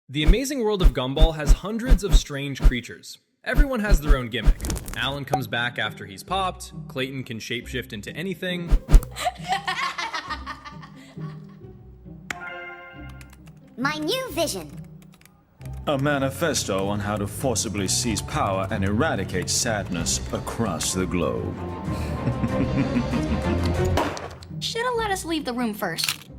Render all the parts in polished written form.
The amazing world of Gumball has hundreds of strange creatures. Everyone has their own gimmick. Alan comes back after he's popped, Clayton can shapeshift into anything. My new vision. A manifesto on how to forcibly seize power and eradicate sadness across the globe. Should've let us leave the room first.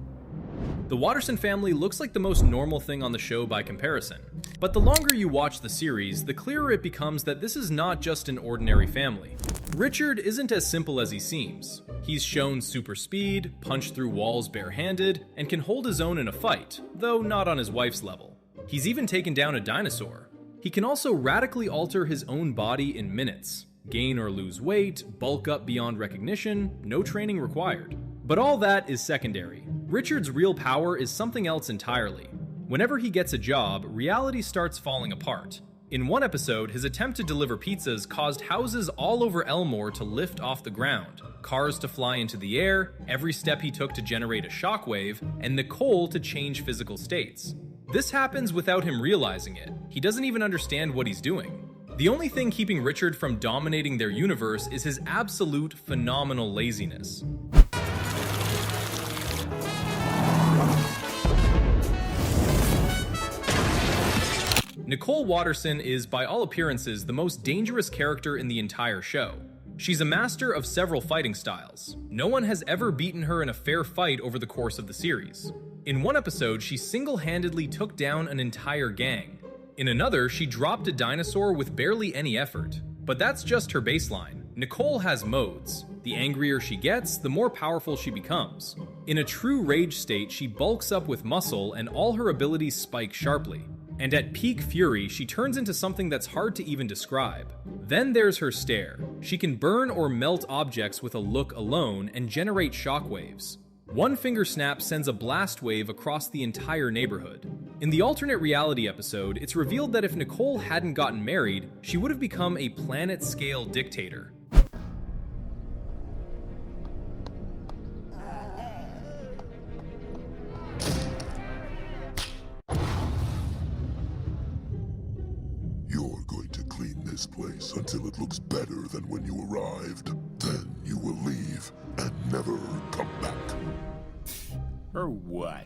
The Watterson family looks like the most normal thing on the show by comparison. But the longer you watch the series, the clearer it becomes that this is not just an ordinary family. Richard isn't as simple as he seems. He's shown super speed, punched through walls barehanded, and can hold his own in a fight, though not on his wife's level. He's even taken down a dinosaur. He can also radically alter his own body in minutes. Gain or lose weight, bulk up beyond recognition, no training required. But all that is secondary. Richard's real power is something else entirely. Whenever he gets a job, reality starts falling apart. In one episode, his attempt to deliver pizzas caused houses all over Elmore to lift off the ground, cars to fly into the air, every step he took to generate a shockwave, and Nicole to change physical states. This happens without him realizing it. He doesn't even understand what he's doing. The only thing keeping Richard from dominating their universe is his absolute phenomenal laziness. Nicole Watterson is, by all appearances, the most dangerous character in the entire show. She's a master of several fighting styles. No one has ever beaten her in a fair fight over the course of the series. In one episode, she single-handedly took down an entire gang. In another, she dropped a dinosaur with barely any effort. But that's just her baseline. Nicole has modes. The angrier she gets, the more powerful she becomes. In a true rage state, she bulks up with muscle and all her abilities spike sharply. And at peak fury, she turns into something that's hard to even describe. Then there's her stare. She can burn or melt objects with a look alone and generate shockwaves. One finger snap sends a blast wave across the entire neighborhood. In the alternate reality episode, it's revealed that if Nicole hadn't gotten married, she would have become a planet-scale dictator. You're going to clean this place until it looks better than when you arrived. Then you will leave and never come back. Or what?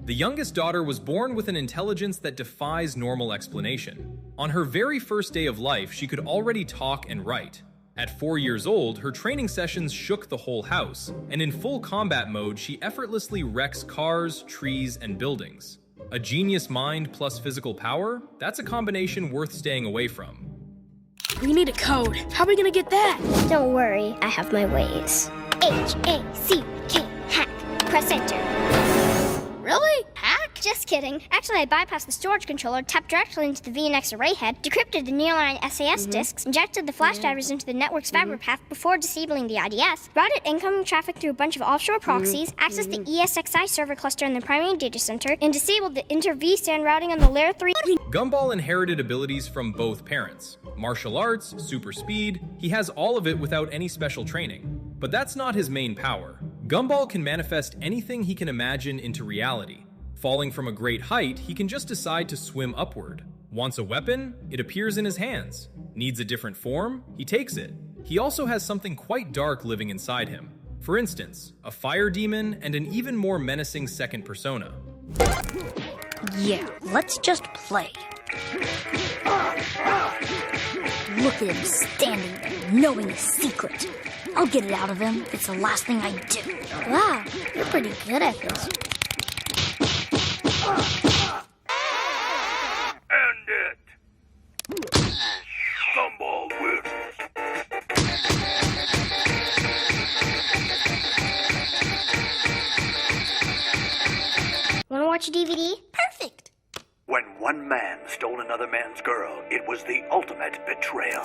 The youngest daughter was born with an intelligence that defies normal explanation. On her very first day of life, she could already talk and write. At 4 years old, her training sessions shook the whole house, and in full combat mode, she effortlessly wrecks cars, trees, and buildings. A genius mind plus physical power? That's a combination worth staying away from. We need a code. How are we gonna get that? Don't worry, I have my ways. H-A-C-K, hack. Press enter. Really? Hack? Just kidding. Actually, I bypassed the storage controller, tapped directly into the VNX array head, decrypted the nearline SAS disks, injected the flash drivers into the network's fiber path before disabling the IDS, routed incoming traffic through a bunch of offshore proxies, accessed the ESXi server cluster in the primary data center, and disabled the inter-vSAN routing on the Layer 3. Gumball inherited abilities from both parents. Martial arts, super speed, he has all of it without any special training. But that's not his main power. Gumball can manifest anything he can imagine into reality. Falling from a great height, he can just decide to swim upward. Wants a weapon? It appears in his hands. Needs a different form? He takes it. He also has something quite dark living inside him. For instance, a fire demon and an even more menacing second persona. Yeah, let's just play. Look at him standing there, knowing his secret. I'll get it out of him. It's the last thing I do. Wow, you're pretty good at this. End it! Gumball wins. Wanna watch a DVD? Perfect. When one man stole another man's girl, it was the ultimate betrayal.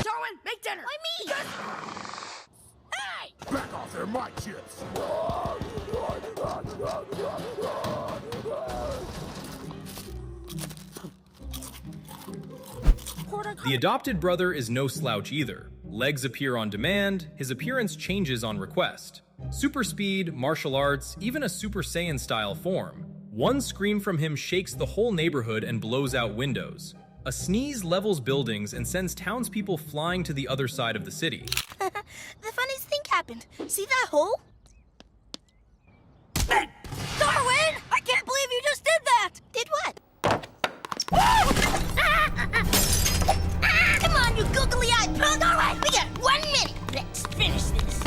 Darwin, make dinner! Why me? Hey! Back off, they're my chips. The adopted brother is no slouch either. Legs appear on demand, his appearance changes on request. Super speed, martial arts, even a Super Saiyan-style form. One scream from him shakes the whole neighborhood and blows out windows. A sneeze levels buildings and sends townspeople flying to the other side of the city. The funniest thing happened. See that hole? Darwin! I can't believe you just did that! Did what? Come on, you googly-eyed pro Darwin! We got 1 minute! Let's finish this.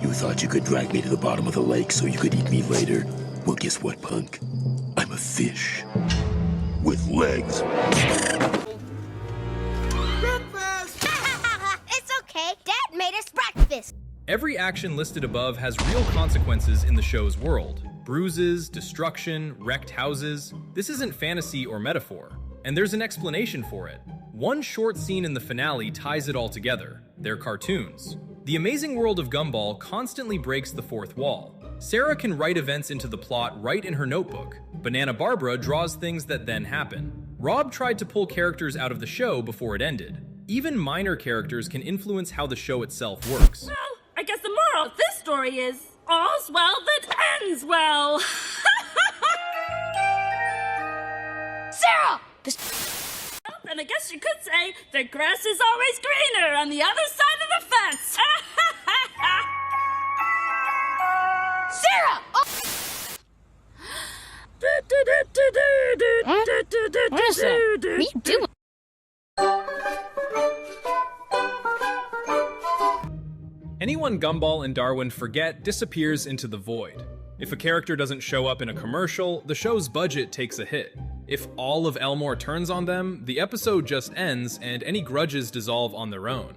You thought you could drag me to the bottom of the lake so you could eat me later? Well, guess what, punk? I'm a fish. With legs. Breakfast! It's okay. Dad made us breakfast. Every action listed above has real consequences in the show's world. Bruises, destruction, wrecked houses. This isn't fantasy or metaphor. And there's an explanation for it. One short scene in the finale ties it all together. They're cartoons. The amazing world of Gumball constantly breaks the fourth wall. Sarah can write events into the plot right in her notebook. Banana Barbara draws things that then happen. Rob tried to pull characters out of the show before it ended. Even minor characters can influence how the show itself works. Well, I guess the moral of this story is, all's well that ends well. Sarah! And I guess you could say, the grass is always greener on the other side of the fence. Sarah! Oh. What is that? What are you doing? Anyone Gumball and Darwin forget disappears into the void. If a character doesn't show up in a commercial, the show's budget takes a hit. If all of Elmore turns on them, the episode just ends and any grudges dissolve on their own.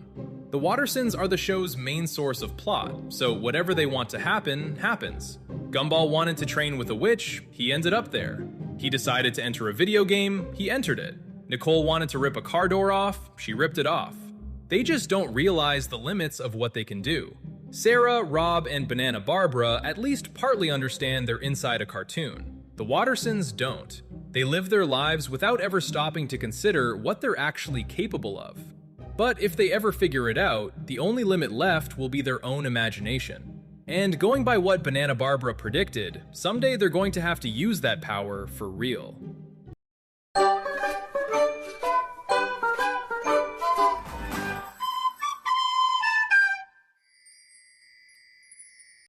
The Wattersons are the show's main source of plot, so whatever they want to happen, happens. Gumball wanted to train with a witch, he ended up there. He decided to enter a video game, he entered it. Nicole wanted to rip a car door off, she ripped it off. They just don't realize the limits of what they can do. Sarah, Rob, and Banana Barbara at least partly understand they're inside a cartoon. The Wattersons don't. They live their lives without ever stopping to consider what they're actually capable of. But if they ever figure it out, the only limit left will be their own imagination. And going by what Banana Barbara predicted, someday they're going to have to use that power for real.